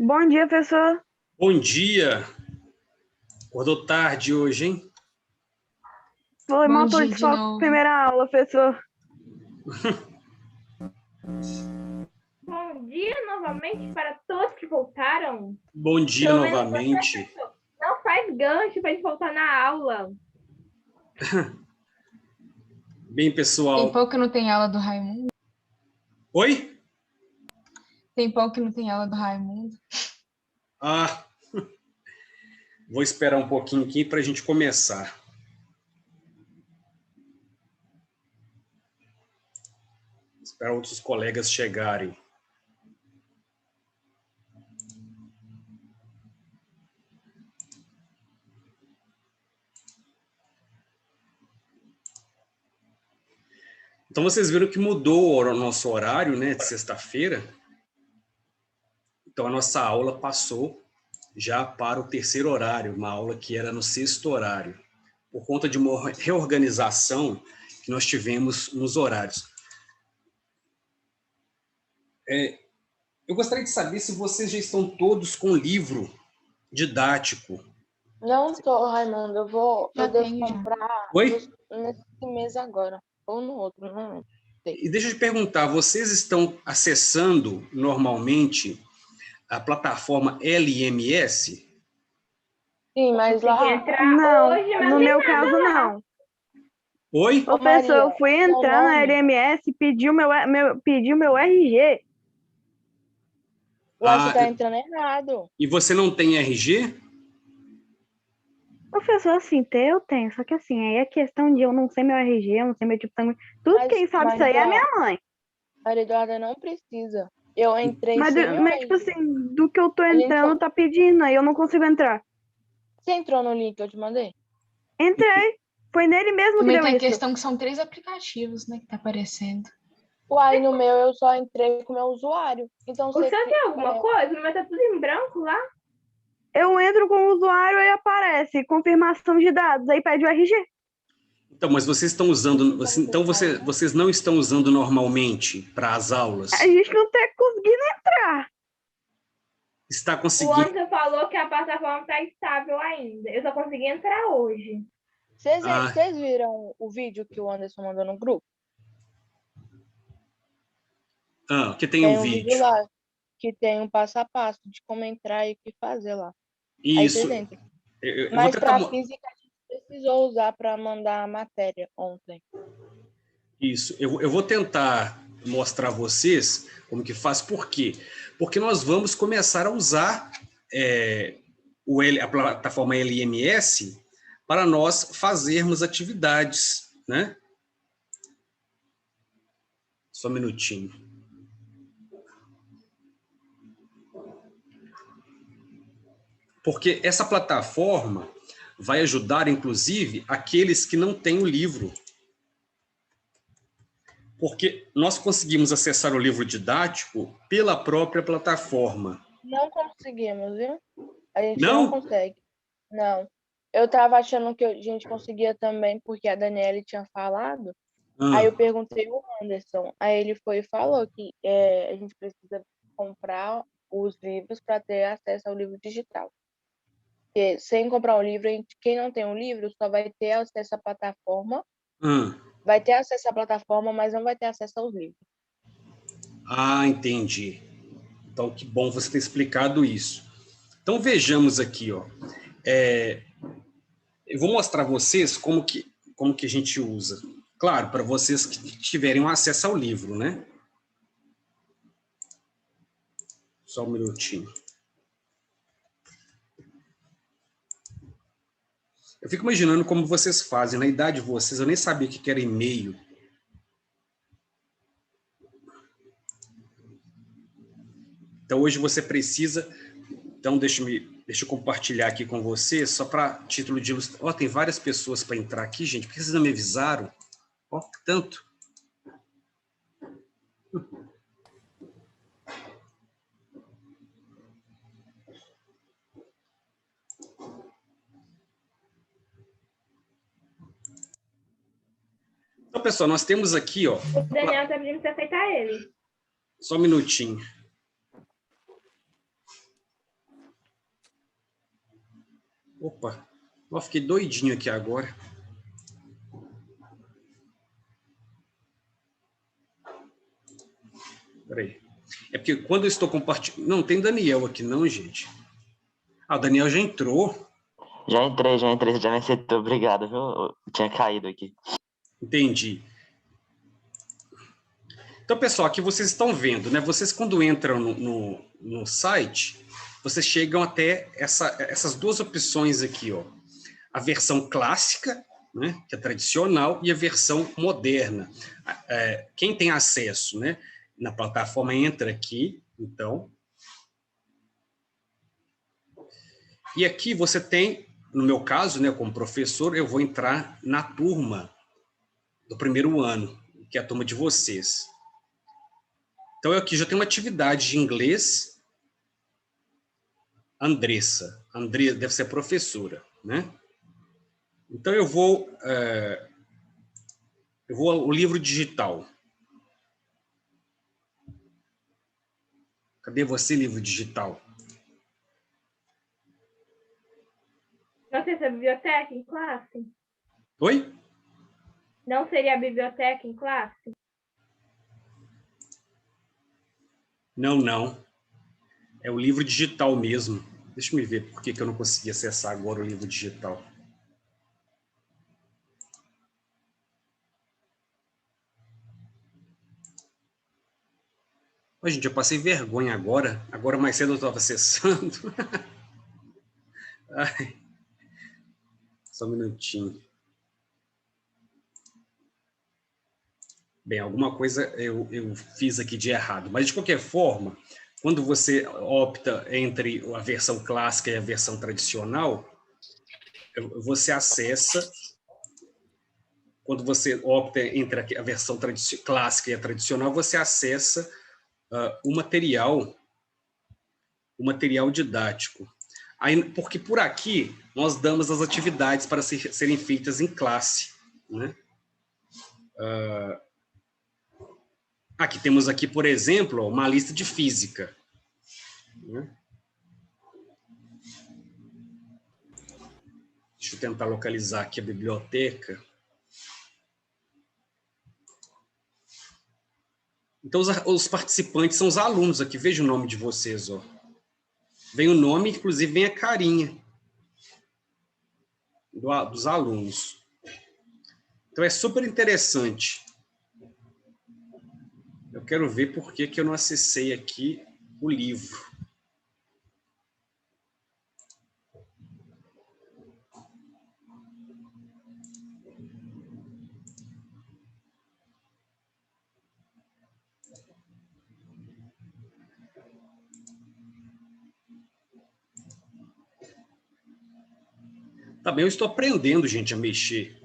Bom dia, professor. Bom dia. Acordou tarde hoje, hein? Foi Bom motor dia de de falta novo. primeira aula, professor. Bom dia novamente para todos que voltaram. Bom dia Pelo menos você, novamente. professor, não faz gancho para a gente voltar na aula. Bem, Tem pessoal. pouco que não tem aula do Raimundo. Oi? Tem pouco que não tem aula do Raimundo. Ah, vou esperar um pouquinho aqui para a gente começar. Esperar outros colegas chegarem. Então, vocês viram que mudou o nosso horário, né, de sexta-feira. Então, a nossa aula passou já para o terceiro horário, uma aula que era no sexto horário, por conta de uma reorganização que nós tivemos nos horários. Eu gostaria de saber se vocês já estão todos com livro didático. Não estou, Raimundo. Eu Já devo tenho, já. comprar Oi? nesse mês agora. Ou no outro, não sei. E deixa eu te perguntar, vocês estão acessando normalmente a plataforma LMS? Sim, mas Consegui lá. entrar Não, hoje, mas no não meu tem nada caso, lá. não. Oi? Ô, Ô, professor, eu Maria, fui seu entrar na nome, LMS, pediu meu RG. lá você Ah, está entrando errado. e você não tem RG? Professor, assim, eu tenho, só que assim, aí é questão de eu não sei meu RG, eu não sei meu tipo de sangue. Tudo quem sabe Mas isso aí é a ó, minha mãe. Maria Eduarda não precisa. Eu entrei Mas, sem meu mas tipo RG. assim, do que eu tô A gente entrando, só... tá pedindo, aí eu não consigo entrar. Você entrou no link que eu te mandei? Entrei. Foi nele mesmo que Também deu tem a isso. questão que são 3 aplicativos, né, que tá aparecendo. Uai, no meu eu só entrei com o meu usuário. Então O você. seu tem alguma coisa? O meu tá tudo em branco lá. Eu entro com o usuário e aparece confirmação de dados, aí pede o RG. Então, mas vocês estão usando, então vocês não estão usando normalmente para as aulas? A gente não tá conseguindo entrar. Está O conseguindo? Anderson falou que a plataforma tá estável ainda. Eu só consegui entrar hoje. Vocês viram o vídeo que o Anderson mandou no grupo? Que tem Tem um um vídeo vídeo. lá que tem um passo a passo de como entrar e o que fazer lá. Aí Isso. vocês entram. Eu vou Mas tentar. para física a gente precisou usar para mandar a matéria ontem. Isso. Eu vou tentar mostrar a vocês como que faz. Por quê? Porque nós vamos começar a usar a plataforma LMS para nós fazermos atividades, né? Só um minutinho. Porque essa plataforma vai ajudar, inclusive, aqueles que não têm o livro. Porque nós conseguimos acessar o livro didático pela própria plataforma. Não conseguimos, viu? A gente não Não? consegue. Não. Eu tava achando que a gente conseguia também, porque a Daniela tinha falado. Aí eu perguntei ao Anderson. Aí ele foi e falou que a gente precisa comprar os livros para ter acesso ao livro digital. Porque sem comprar o livro, quem não tem um livro só vai ter acesso à plataforma. Vai ter acesso à plataforma, mas não vai ter acesso aos livros. Ah, entendi. Então, que bom você ter explicado isso. Então, vejamos aqui, ó. Eu vou mostrar a vocês como que a gente usa. Claro, para vocês que tiverem um acesso ao livro, né? Só um minutinho. Eu fico imaginando como vocês fazem. Na idade de vocês, eu nem sabia o que era e-mail. Então, hoje você precisa... Então, deixa eu compartilhar aqui com vocês, só para título de ilustração. Tem várias pessoas para entrar aqui, gente. Por que vocês não me avisaram? Tanto. Então, pessoal, nós temos aqui, ó... O Daniel tá pedindo pra você aceitar ele. Só um minutinho. Opa, eu fiquei doidinho aqui agora. Peraí. É porque quando eu estou compartilhando... Não, tem Daniel aqui não, gente. Ah, o Daniel já entrou. Já entrei, já me aceitou. Obrigado, viu? Eu tinha caído aqui. Entendi. Então, pessoal, aqui vocês estão vendo, né? Vocês, quando entram no site, vocês chegam até essas duas opções aqui, ó. A versão clássica, né, que é tradicional, e a versão moderna. Quem tem acesso, né, na plataforma entra aqui, então. E aqui você tem, no meu caso, né, como professor, eu vou entrar na turma do primeiro ano, que é a turma de vocês. Então, eu aqui já tenho uma atividade de inglês. Andressa. Andressa deve ser professora, né? Então, eu vou ao livro digital. Cadê você, livro digital? Não sei se é biblioteca em classe. Oi? Não seria a biblioteca em classe? Não, não. É o livro digital mesmo. Deixa eu ver por que eu não consegui acessar agora o livro digital. Ô, gente, eu passei vergonha agora. Agora mais cedo eu estava acessando. Ai, só um minutinho. Bem, alguma coisa eu fiz aqui de errado. Mas, de qualquer forma, quando você opta entre a versão clássica e a versão tradicional, você acessa... Quando você opta entre a versão clássica e a tradicional, você acessa o material didático. Aí, porque por aqui nós damos as atividades para serem feitas em classe, né? Aqui temos aqui, por exemplo, uma lista de física, né? Deixa eu tentar localizar aqui a biblioteca. Então, os participantes são os alunos aqui. Veja o nome de vocês, ó. Vem o nome, inclusive vem a carinha dos alunos. Então, é super interessante. Eu quero ver por que eu não acessei aqui o livro. Também eu estou aprendendo, gente, a mexer.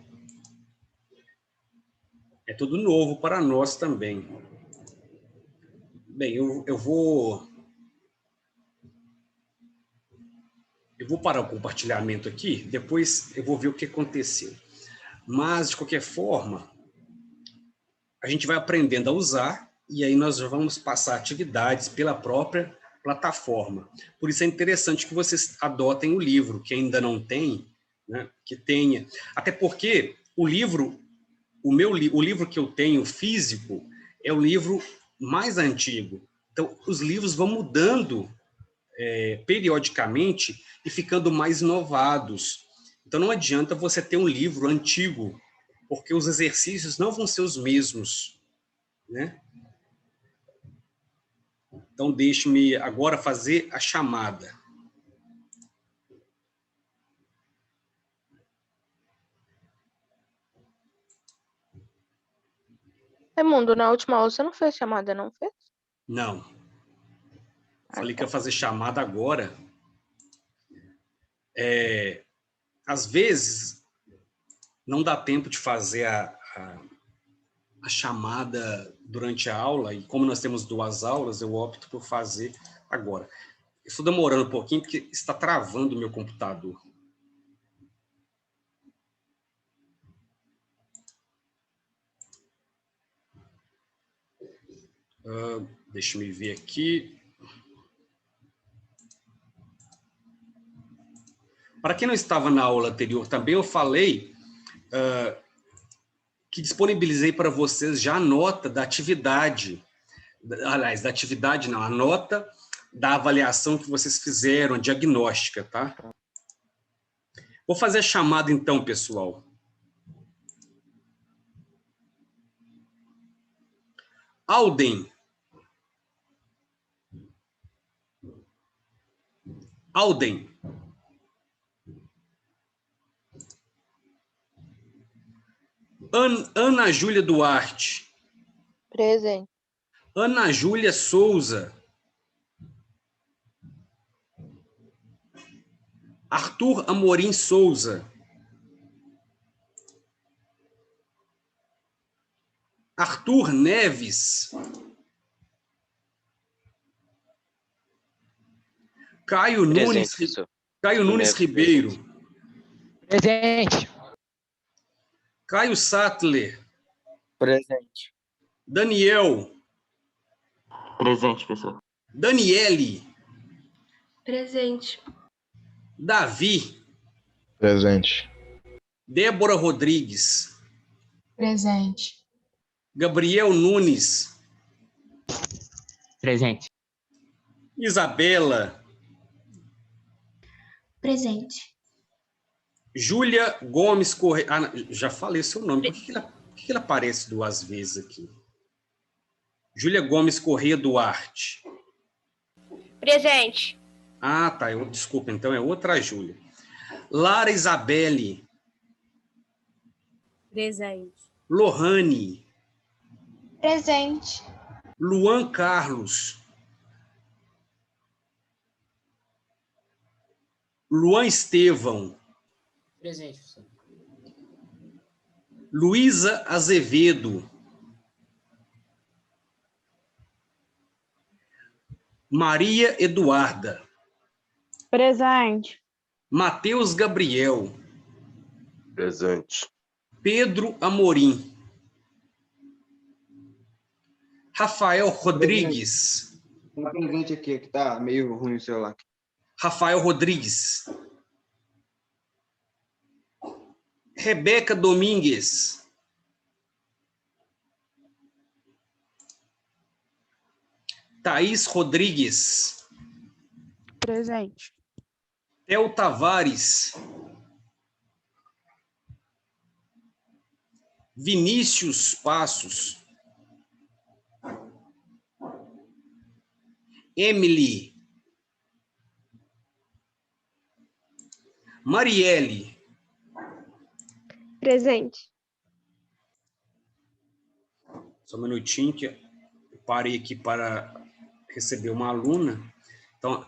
É tudo novo para nós também. Bem, eu vou parar o compartilhamento aqui, depois eu vou ver o que aconteceu. Mas, de qualquer forma, a gente vai aprendendo a usar e aí nós vamos passar atividades pela própria plataforma. Por isso é interessante que vocês adotem o livro, que ainda não tem, né, que tenha. Até porque o livro que eu tenho físico é o livro mais antigo. Então, os livros vão mudando periodicamente e ficando mais inovados. Então, não adianta você ter um livro antigo, porque os exercícios não vão ser os mesmos, né? Então, deixe-me agora fazer a chamada. Raimundo, na última aula você não fez chamada, não fez? Não. Falei que ia fazer chamada agora. Às vezes, não dá tempo de fazer a chamada durante a aula, e como nós temos 2 aulas, eu opto por fazer agora. Estou demorando um pouquinho, porque está travando o meu computador. Deixa eu ver aqui. Para quem não estava na aula anterior também, eu falei que disponibilizei para vocês já a nota da atividade. Aliás, da atividade não, a nota da avaliação que vocês fizeram, a diagnóstica, tá? Vou fazer a chamada então, pessoal. Alden. Alden. Ana Júlia Duarte. Presente. Ana Júlia Souza. Arthur Amorim Souza. Arthur Neves. Caio Nunes, Caio Nunes Ribeiro. Presente. Caio Sattler. Presente. Daniel. Presente, professor. Daniele. Presente. Davi. Presente. Débora Rodrigues. Presente. Gabriel Nunes. Presente. Isabela. Presente. Júlia Gomes Correia. Ah, já falei seu nome. Por que ele aparece duas vezes aqui? Júlia Gomes Correia Duarte. Presente. Ah, tá. Desculpa, então é outra Júlia. Lara Isabelle. Presente. Lohane. Presente. Luan Carlos. Luan Estevão. Presente, professor. Luísa Azevedo. Maria Eduarda. Presente. Matheus Gabriel. Presente. Pedro Amorim. Rafael Rodrigues. Um presente aqui, que tá meio ruim o celular. Rafael Rodrigues. Rebeca Domingues. Thaís Rodrigues. Presente. Theo Tavares. Vinícius Passos. Emily. Marielle. Presente. Só um minutinho que eu parei aqui para receber uma aluna. Então,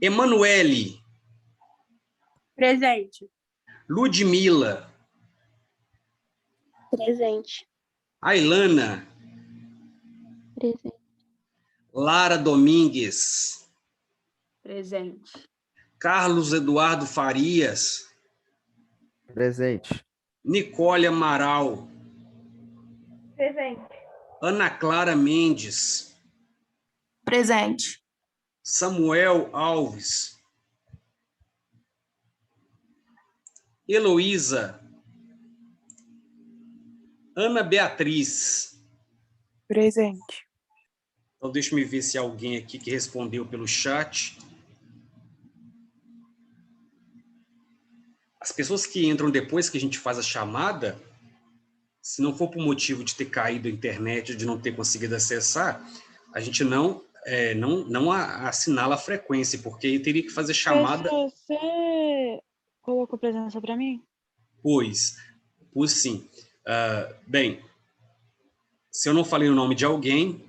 Emanuele. Presente. Ludmila. Presente. Ailana. Presente. Lara Domingues. Presente. Carlos Eduardo Farias. Presente. Nicole Amaral. Presente. Ana Clara Mendes. Presente. Samuel Alves. Heloísa. Ana Beatriz. Presente. Então, deixa eu ver se há alguém aqui que respondeu pelo chat. As pessoas que entram depois que a gente faz a chamada, se não for por motivo de ter caído a internet, de não ter conseguido acessar, a gente não assinala a frequência, porque aí teria que fazer chamada. Você colocou presença para mim? Pois sim. Bem, se eu não falei o nome de alguém,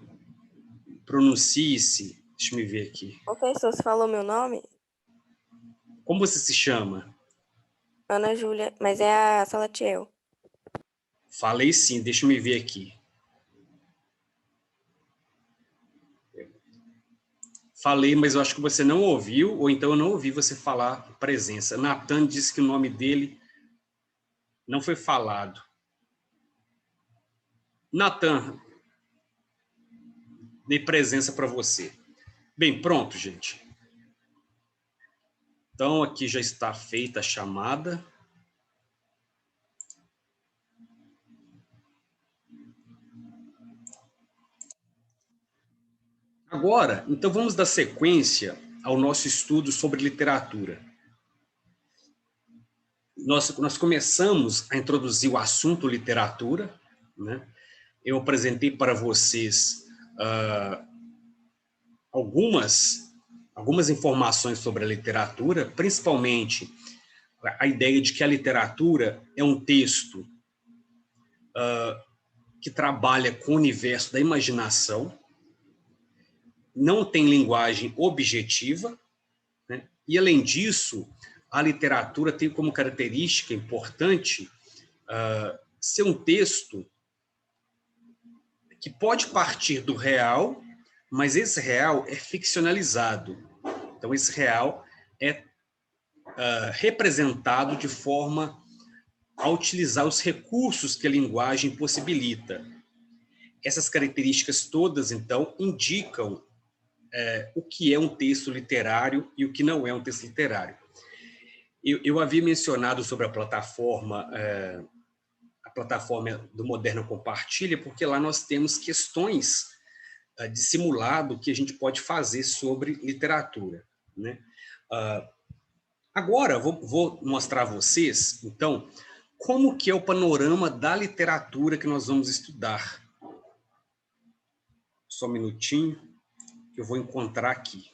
pronuncie-se. Deixa eu me ver aqui. Professor, você falou meu nome? Como você se chama? Ana Júlia, mas é a Salatiel. Falei sim, deixa eu me ver aqui. Falei, mas eu acho que você não ouviu, ou então eu não ouvi você falar presença. Natan disse que o nome dele não foi falado. Natan, dei presença para você. Bem, pronto, gente. Então, aqui já está feita a chamada. Agora, então, vamos dar sequência ao nosso estudo sobre literatura. Nós começamos a introduzir o assunto literatura, né? Eu apresentei para vocês algumas informações sobre a literatura, principalmente a ideia de que a literatura é um texto que trabalha com o universo da imaginação, não tem linguagem objetiva, né? E, além disso, a literatura tem como característica importante ser um texto que pode partir do real, mas esse real é ficcionalizado. Então, esse real é representado de forma a utilizar os recursos que a linguagem possibilita. Essas características todas, então, indicam o que é um texto literário e o que não é um texto literário. Eu havia mencionado sobre a plataforma do Moderna Compartilha, porque lá nós temos questões de simulado que a gente pode fazer sobre literatura, né? Agora, vou mostrar a vocês, então, como que é o panorama da literatura que nós vamos estudar. Só um minutinho, que eu vou encontrar aqui.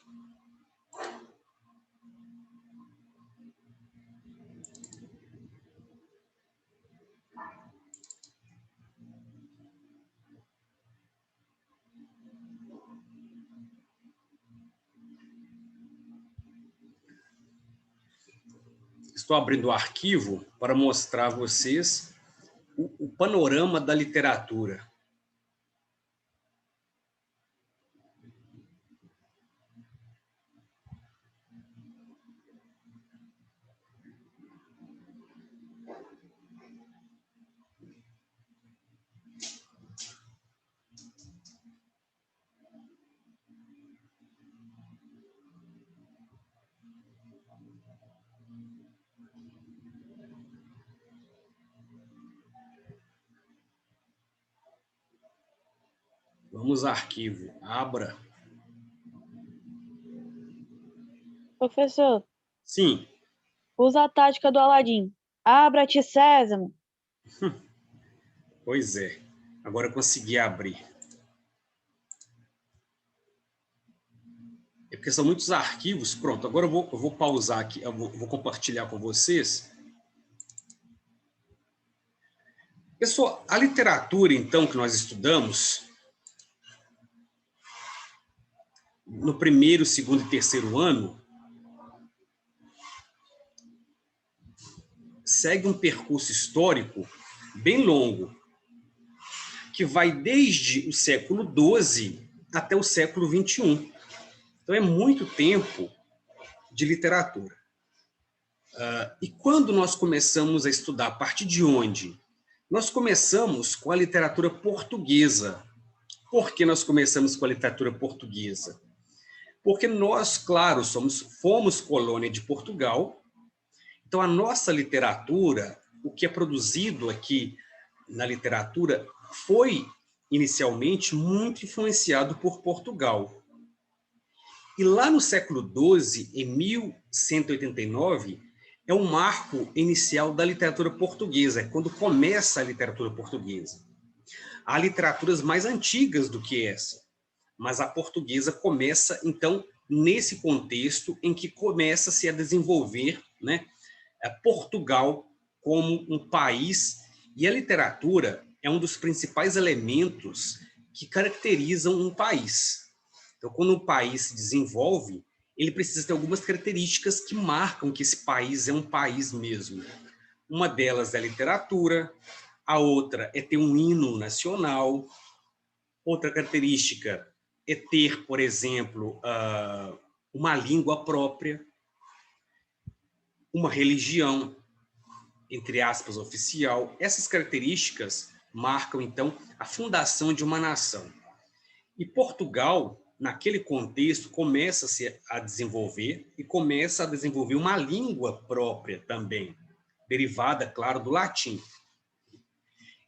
Estou abrindo o arquivo para mostrar a vocês o panorama da literatura. Vamos ao arquivo. Abra. Professor. Sim. Usa a tática do Aladim. Abra-te, Sésamo. Pois é. Agora eu consegui abrir. É porque são muitos arquivos. Pronto, agora eu vou pausar aqui. Eu vou compartilhar com vocês. Pessoal, a literatura, então, que nós estudamos, no primeiro, segundo e terceiro ano, segue um percurso histórico bem longo, que vai desde o século XII até o século XXI. Então, é muito tempo de literatura. E quando nós começamos a estudar, a partir de onde? Nós começamos com a literatura portuguesa. Por que nós começamos com a literatura portuguesa? Porque nós, claro, fomos colônia de Portugal, então a nossa literatura, o que é produzido aqui na literatura, foi inicialmente muito influenciado por Portugal. E lá no século XII, em 1189, é um marco inicial da literatura portuguesa, é quando começa a literatura portuguesa. Há literaturas mais antigas do que essa, mas a portuguesa começa, então, nesse contexto em que começa-se a desenvolver, né, Portugal como um país, e a literatura é um dos principais elementos que caracterizam um país. Então, quando um país se desenvolve, ele precisa ter algumas características que marcam que esse país é um país mesmo. Uma delas é a literatura, a outra é ter um hino nacional, outra característica é ter, por exemplo, uma língua própria, uma religião, entre aspas, oficial. Essas características marcam, então, a fundação de uma nação. E Portugal naquele contexto, começa-se a desenvolver e começa a desenvolver uma língua própria também, derivada, claro, do latim.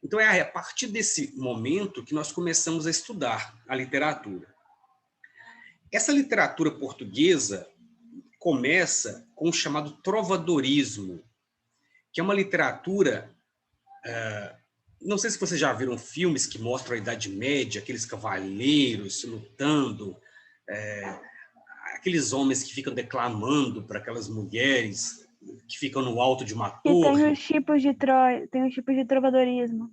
Então, é a partir desse momento que nós começamos a estudar a literatura. Essa literatura portuguesa começa com o chamado trovadorismo, que é uma literatura... não sei se vocês já viram filmes que mostram a Idade Média, aqueles cavaleiros lutando, aqueles homens que ficam declamando para aquelas mulheres que ficam no alto de uma torre. Tem os tipos de trovadorismo.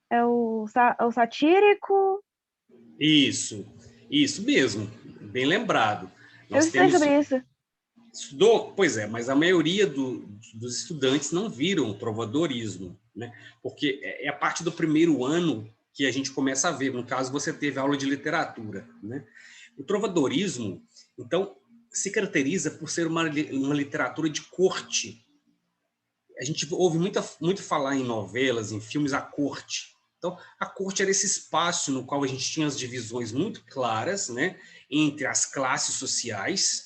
É o satírico. Isso mesmo, bem lembrado. Eu sei sobre isso. Estudou? Pois é, mas a maioria dos estudantes não viram o trovadorismo, né? Porque é a partir do primeiro ano que a gente começa a ver, no caso você teve aula de literatura, né? O trovadorismo, então, se caracteriza por ser uma literatura de corte. A gente ouve muito falar em novelas, em filmes, a corte. Então, a corte era esse espaço no qual a gente tinha as divisões muito claras, né, entre as classes sociais.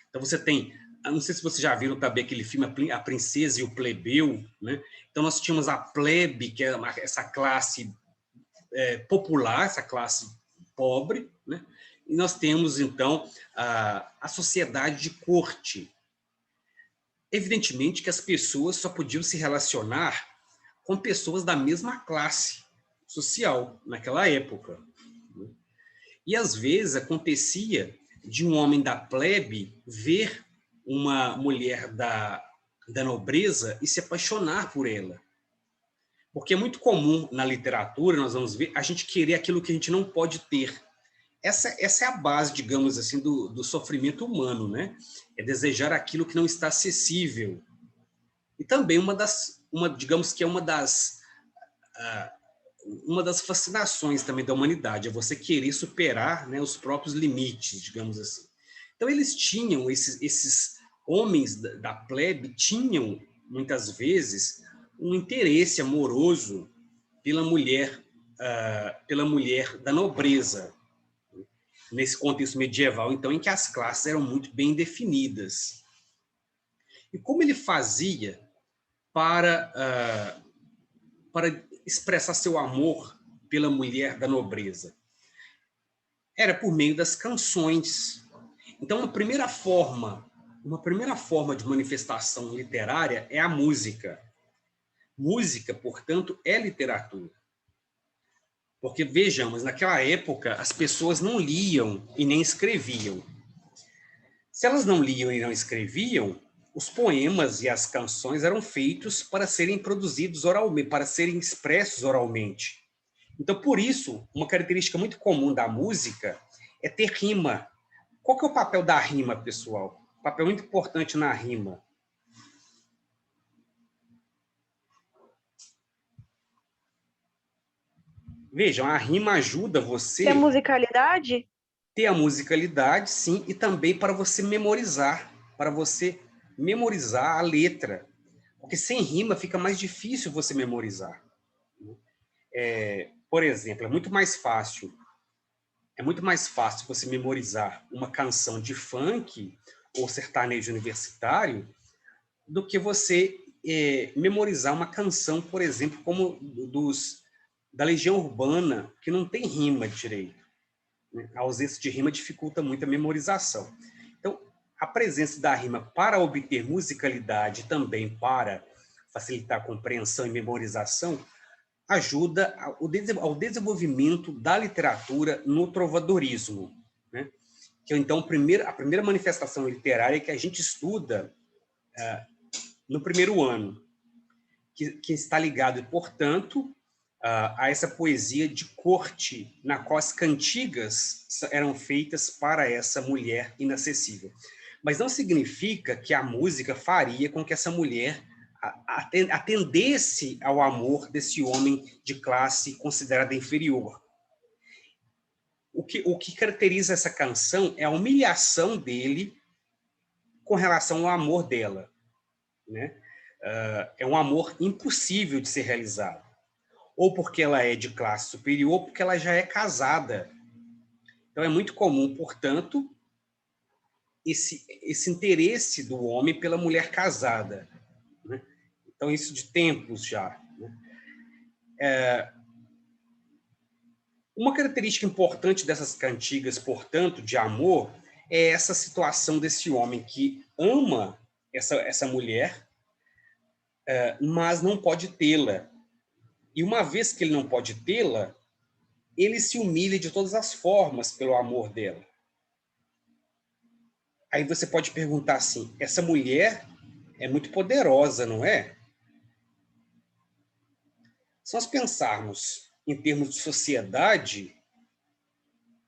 Então, você tem, não sei se vocês já viram também aquele filme A Princesa e o Plebeu, né? Então, nós tínhamos a plebe, que é essa classe popular, essa classe pobre, né? E nós temos, então, a sociedade de corte. Evidentemente que as pessoas só podiam se relacionar com pessoas da mesma classe social naquela época. E, às vezes, acontecia de um homem da plebe ver uma mulher da nobreza e se apaixonar por ela. Porque é muito comum na literatura, nós vamos ver, a gente querer aquilo que a gente não pode ter. Essa é a base, digamos assim, do sofrimento humano, né? É desejar aquilo que não está acessível. E também digamos que é uma das fascinações também da humanidade, é você querer superar, né, os próprios limites, digamos assim. Então, eles tinham, esses homens da plebe tinham, muitas vezes, um interesse amoroso pela mulher da nobreza, nesse contexto medieval, então, em que as classes eram muito bem definidas. E como ele fazia para expressar seu amor pela mulher da nobreza? Era por meio das canções. Então, uma primeira forma de manifestação literária é a música. Música, portanto, é literatura. Porque, vejamos, naquela época, as pessoas não liam e nem escreviam. Se elas não liam e não escreviam, os poemas e as canções eram feitos para serem produzidos oralmente, para serem expressos oralmente. Então, por isso, uma característica muito comum da música é ter rima. Qual que é o papel da rima, pessoal? Um papel muito importante na rima. Vejam, a rima ajuda você... Ter a musicalidade? Ter a musicalidade, sim, e também para você memorizar a letra. Porque sem rima fica mais difícil você memorizar. Por exemplo, é muito mais fácil você memorizar uma canção de funk ou sertanejo universitário do que você memorizar uma canção, por exemplo, como da Legião Urbana, que não tem rima direito. A ausência de rima dificulta muito a memorização. Então, a presença da rima para obter musicalidade, também para facilitar a compreensão e memorização, ajuda ao desenvolvimento da literatura no trovadorismo, né? Que é, então, a primeira manifestação literária que a gente estuda no primeiro ano, que está ligado, portanto, a essa poesia de corte, na qual as cantigas eram feitas para essa mulher inacessível. Mas não significa que a música faria com que essa mulher atendesse ao amor desse homem de classe considerada inferior. O que caracteriza essa canção é a humilhação dele com relação ao amor dela, né? É um amor impossível de ser realizado. Ou porque ela é de classe superior, ou porque ela já é casada. Então, é muito comum, portanto, esse interesse do homem pela mulher casada, né? Então, isso de tempos já, né? Uma característica importante dessas cantigas, portanto, de amor, é essa situação desse homem que ama essa mulher, mas não pode tê-la. E uma vez que ele não pode tê-la, ele se humilha de todas as formas pelo amor dela. Aí você pode perguntar assim, essa mulher é muito poderosa, não é? Se nós pensarmos em termos de sociedade,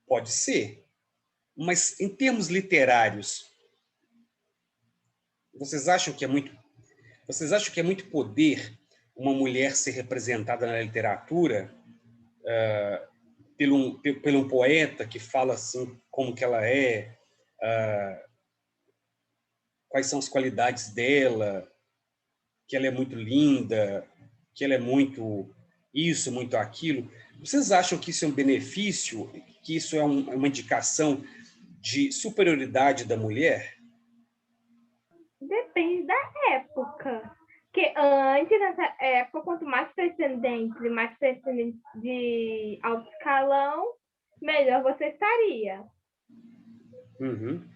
pode ser. Mas em termos literários, vocês acham que é muito poder uma mulher ser representada na literatura por um poeta que fala assim como que ela é, quais são as qualidades dela, que ela é muito linda, que ela é muito isso, muito aquilo? Vocês acham que isso é um benefício, que isso é uma indicação de superioridade da mulher? Depende da época. Porque antes, nessa época, quanto mais pretendentes de alto escalão, melhor você estaria. Uhum.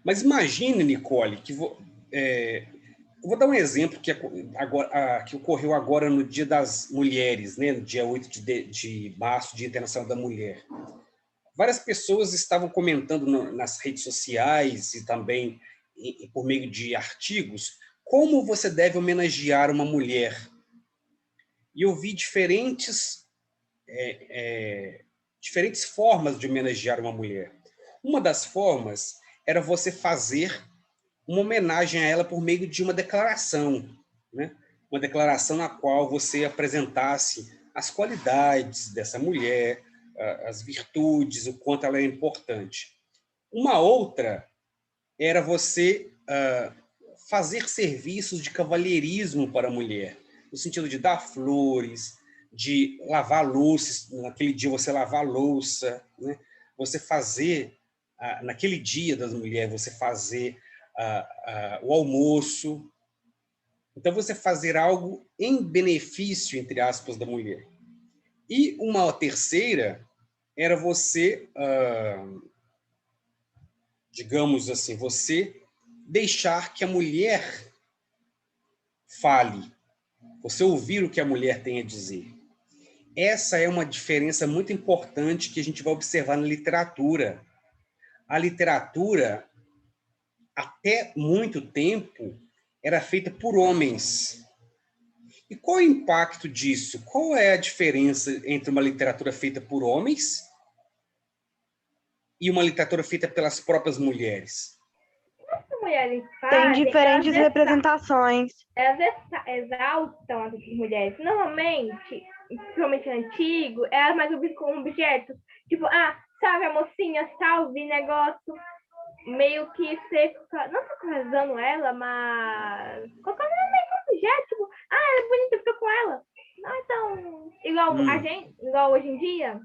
Mas imagine, Nicole, que eu vou dar um exemplo que ocorreu agora no Dia das Mulheres, né? No dia 8 de março, Dia Internacional da Mulher. Várias pessoas estavam comentando nas redes sociais e também por meio de artigos como você deve homenagear uma mulher. E eu vi diferentes formas de homenagear uma mulher. Uma das formas era você fazer uma homenagem a ela por meio de uma declaração, né? Uma declaração na qual você apresentasse as qualidades dessa mulher, as virtudes, o quanto ela é importante. Uma outra era você fazer serviços de cavalheirismo para a mulher, no sentido de dar flores, de lavar louças, naquele dia você lavar a louça, né? Você fazer, naquele dia das mulheres, você fazer o almoço. Então, você fazer algo em benefício, entre aspas, da mulher. E uma terceira era você, digamos assim, você deixar que a mulher fale, você ouvir o que a mulher tem a dizer. Essa é uma diferença muito importante que a gente vai observar na literatura. A literatura, até muito tempo, era feita por homens. E qual é o impacto disso? Qual é a diferença entre uma literatura feita por homens e uma literatura feita pelas próprias mulheres? As mulheres Tem diferentes representações. Elas exaltam as mulheres. Normalmente, principalmente antigo, elas mais como objetos. Tipo, salve a mocinha, salve negócio. Meio que não sacralizando ela, mas colocando ela meio como objeto. Tipo, ela é bonita, fica com ela. Não, então, igual hoje em dia.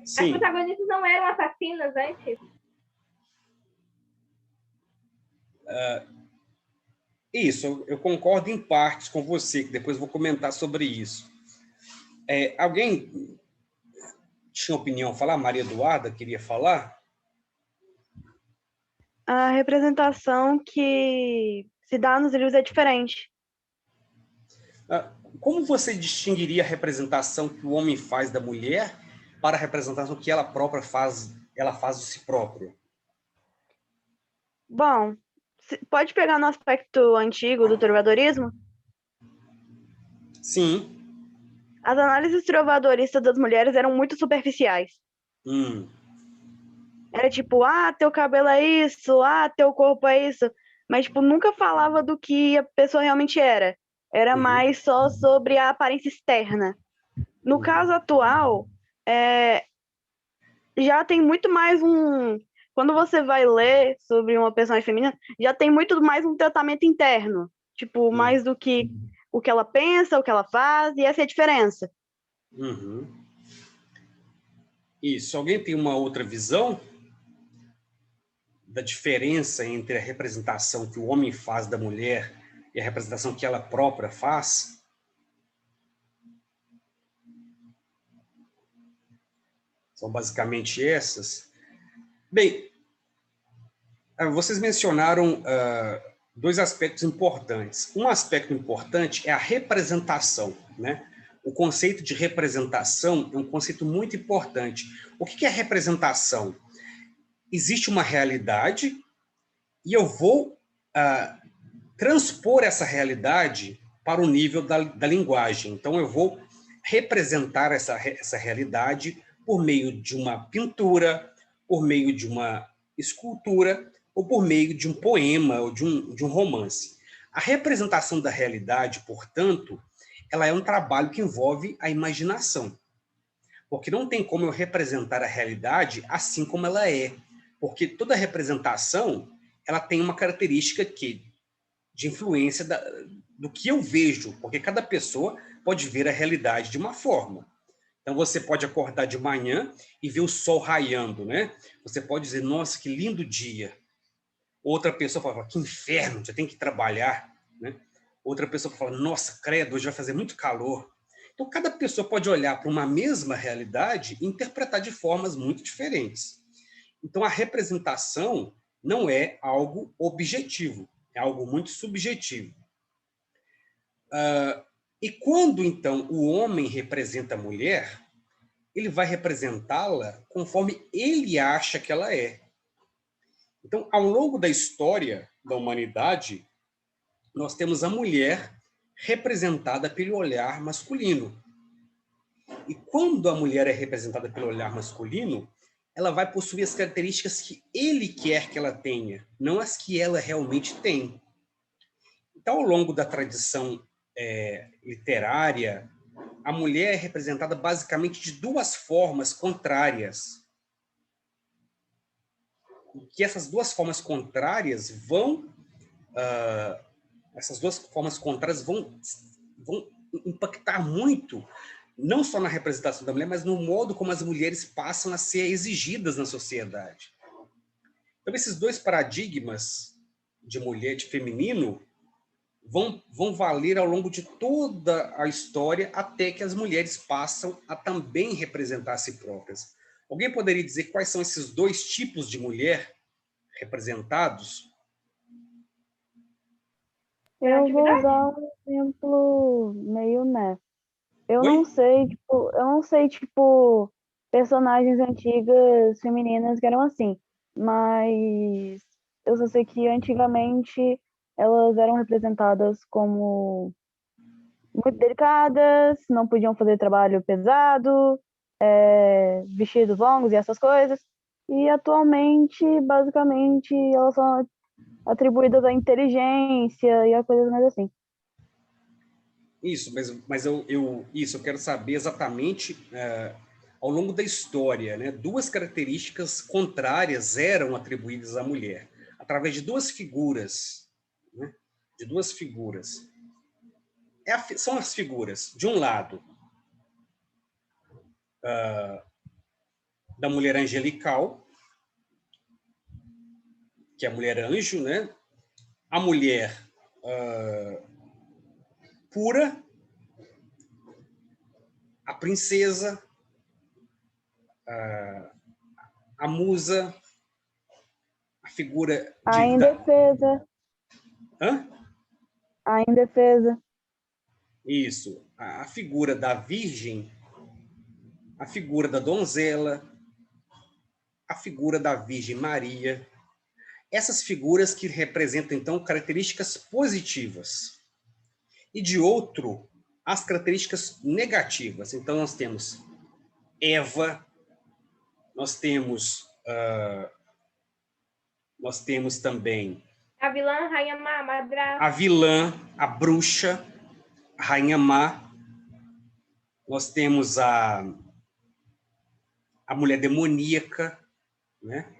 Sim. As protagonistas não eram assassinas antes. Isso, eu concordo em partes com você, que depois eu vou comentar sobre isso. Alguém tinha opinião a falar? Maria Eduarda queria falar? A representação que se dá nos livros é diferente. Como você distinguiria a representação que o homem faz da mulher para a representação que ela própria faz, ela faz de si própria? Bom, pode pegar no aspecto antigo do trovadorismo? Sim. As análises trovadoristas das mulheres eram muito superficiais. Era tipo, teu cabelo é isso, teu corpo é isso. Mas, tipo, nunca falava do que a pessoa realmente era. Era mais só sobre a aparência externa. No caso atual, já tem muito mais Quando você vai ler sobre uma personagem feminina, já tem muito mais um tratamento interno. Tipo, mais do que o que ela pensa, o que ela faz, e essa é a diferença. Isso. Alguém tem uma outra visão da diferença entre a representação que o homem faz da mulher e a representação que ela própria faz? São basicamente essas. Bem, vocês mencionaram dois aspectos importantes. Um aspecto importante é a representação, né? O conceito de representação é um conceito muito importante. O que é representação? Existe uma realidade e eu vou transpor essa realidade para o nível da linguagem. Então, eu vou representar essa realidade por meio de uma pintura, por meio de uma escultura, ou por meio de um poema ou de um romance. A representação da realidade, portanto, ela é um trabalho que envolve a imaginação. Porque não tem como eu representar a realidade assim como ela é. Porque toda representação, ela tem uma característica de influência do que eu vejo. Porque cada pessoa pode ver a realidade de uma forma. Então, você pode acordar de manhã e ver o sol raiando, né? Você pode dizer, nossa, que lindo dia. Outra pessoa fala, que inferno, já tem que trabalhar, né? Outra pessoa fala, nossa, credo, hoje vai fazer muito calor. Então, cada pessoa pode olhar para uma mesma realidade e interpretar de formas muito diferentes. Então, a representação não é algo objetivo, é algo muito subjetivo. E quando, então, o homem representa a mulher, ele vai representá-la conforme ele acha que ela é. Então, ao longo da história da humanidade, nós temos a mulher representada pelo olhar masculino. E quando a mulher é representada pelo olhar masculino, ela vai possuir as características que ele quer que ela tenha, não as que ela realmente tem. Então, ao longo da tradição literária, a mulher é representada basicamente de duas formas contrárias. E que essas duas formas contrárias vão impactar muito, não só na representação da mulher, mas no modo como as mulheres passam a ser exigidas na sociedade. Então, esses dois paradigmas de mulher e de feminino vão valer ao longo de toda a história até que as mulheres passam a também representar a si próprias. Alguém poderia dizer quais são esses dois tipos de mulher representados? Eu vou usar um exemplo meio, né? Eu não sei, tipo, personagens antigas femininas que eram assim, mas eu só sei que antigamente elas eram representadas como muito delicadas, não podiam fazer trabalho pesado, vestidos longos e essas coisas. E atualmente, basicamente, elas são atribuídas à inteligência e a coisas mais assim. Isso, mas eu quero saber exatamente, ao longo da história, né, duas características contrárias eram atribuídas à mulher, através de duas figuras, né, são as figuras, de um lado, da mulher angelical, que é a mulher anjo, né? A mulher pura, a princesa, a musa, a figura a indefesa. A indefesa. Isso, a figura da virgem, a figura da donzela, a figura da Virgem Maria. Essas figuras que representam, então, características positivas. E, de outro, as características negativas. Então, nós temos Eva, nós temos também a vilã, Rainha Má, madrasta. A vilã, a bruxa, a Rainha Má. Nós temos a mulher demoníaca, né?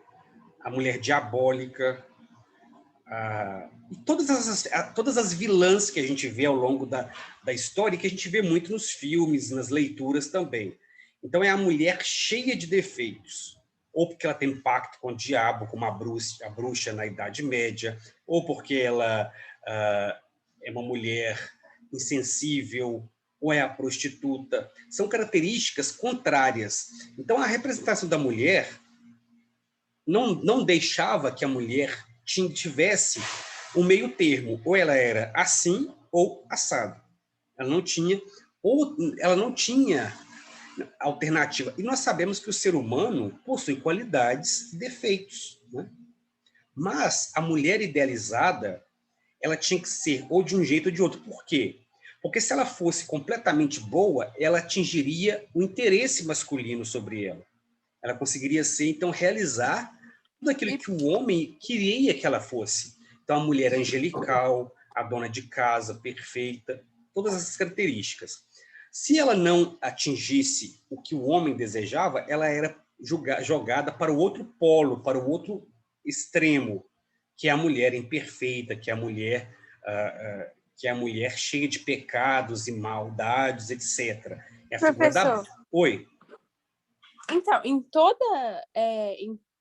A mulher diabólica, e todas as vilãs que a gente vê ao longo da história, que a gente vê muito nos filmes, nas leituras também. Então, é a mulher cheia de defeitos, ou porque ela tem pacto com o diabo, como a bruxa na Idade Média, ou porque ela é uma mulher insensível, ou é a prostituta. São características contrárias. Então, a representação da mulher não deixava que a mulher tivesse um meio termo. Ou ela era assim, ou assado. Ela não tinha alternativa. E nós sabemos que o ser humano possui qualidades e defeitos, né? Mas a mulher idealizada, ela tinha que ser ou de um jeito ou de outro. Por quê? Porque se ela fosse completamente boa, ela atingiria o interesse masculino sobre ela. Ela conseguiria ser, então, realizar tudo aquilo que o homem queria que ela fosse. Então, a mulher angelical, a dona de casa, perfeita, todas essas características. Se ela não atingisse o que o homem desejava, ela era jogada para o outro polo, para o outro extremo, que é a mulher imperfeita, que é a mulher cheia de pecados e maldades, etc. É a figura da... Oi. Então, em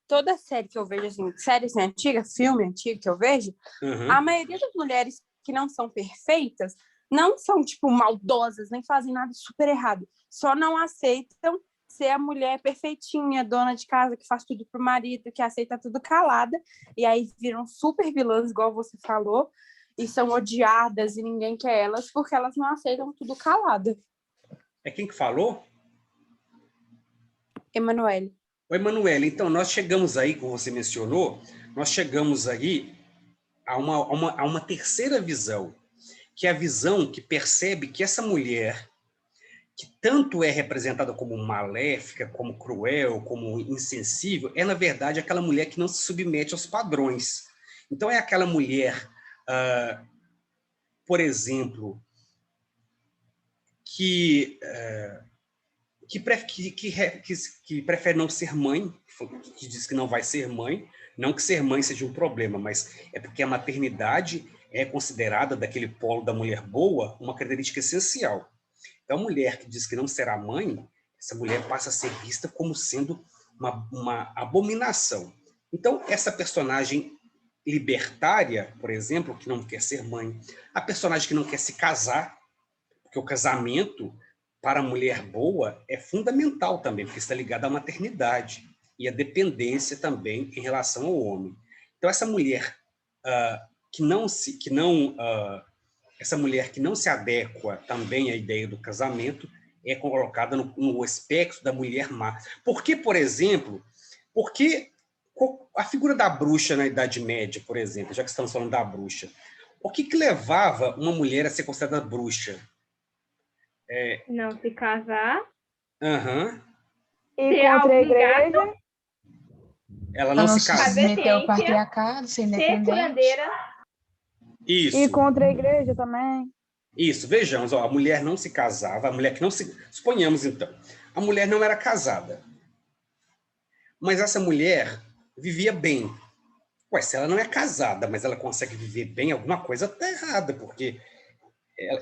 toda série que eu vejo, assim, séries antigas, filme antigo que eu vejo, a maioria das mulheres que não são perfeitas não são, tipo, maldosas, nem fazem nada super errado. Só não aceitam ser a mulher perfeitinha, dona de casa, que faz tudo pro marido, que aceita tudo calada, e aí viram super vilãs, igual você falou, e são odiadas e ninguém quer elas, porque elas não aceitam tudo calada. É quem que falou? Emanuele. Oi, Emanuele. Então, nós chegamos aí, como você mencionou, nós chegamos aí a uma terceira visão, que é a visão que percebe que essa mulher, que tanto é representada como maléfica, como cruel, como insensível, é, na verdade, aquela mulher que não se submete aos padrões. Então, é aquela mulher, por exemplo, que prefere não ser mãe, que diz que não vai ser mãe, não que ser mãe seja um problema, mas é porque a maternidade é considerada, daquele polo da mulher boa, uma característica essencial. Então, a mulher que diz que não será mãe, essa mulher passa a ser vista como sendo uma abominação. Então, essa personagem libertária, por exemplo, que não quer ser mãe, a personagem que não quer se casar, porque o casamento, para a mulher boa, é fundamental também, porque está ligado à maternidade e à dependência também em relação ao homem. Então, essa mulher essa mulher que não se adequa também à ideia do casamento é colocada no aspecto da mulher má. Por que, por exemplo, a figura da bruxa na Idade Média, por exemplo, já que estamos falando da bruxa, o que levava uma mulher a ser considerada bruxa? Não se casar. E contra a igreja. Ela não se casa. Submeter ao patriarcado, ser independente. Isso. E contra a igreja também. Isso, vejamos, a mulher não se casava, a mulher que não se... Suponhamos, então, a mulher não era casada. Mas essa mulher vivia bem. Ué, se ela não é casada, mas ela consegue viver bem, alguma coisa está errada, porque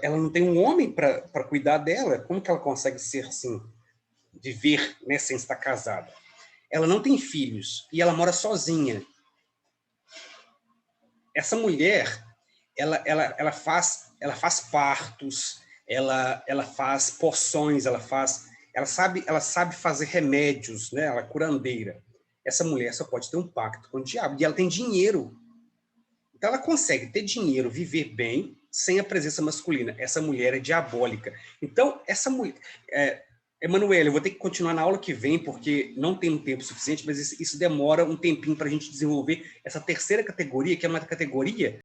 ela não tem um homem para cuidar dela. Como que ela consegue ser assim, viver, né, sem estar casada? Ela não tem filhos e ela mora sozinha. Essa mulher, ela faz partos, ela faz poções, ela sabe fazer remédios, né? Ela é curandeira. Essa mulher só pode ter um pacto com o diabo, e ela tem dinheiro. Então ela consegue ter dinheiro, viver bem, sem a presença masculina. Essa mulher é diabólica. Então, essa mulher... Emanuele, eu vou ter que continuar na aula que vem, porque não tem um tempo suficiente, mas isso demora um tempinho para a gente desenvolver essa terceira categoria, que é uma categoria